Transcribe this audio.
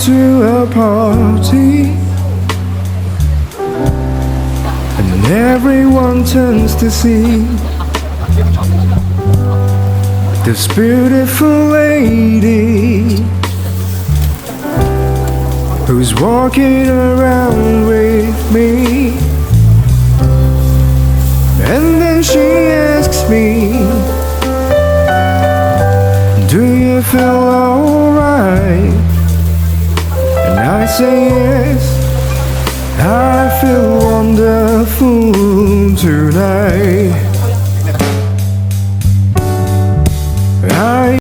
to a party, and everyone turns to see this beautiful lady who's walking around with me. And then she asks me, do you feel alright? And I say yes, I feel wonderful tonight.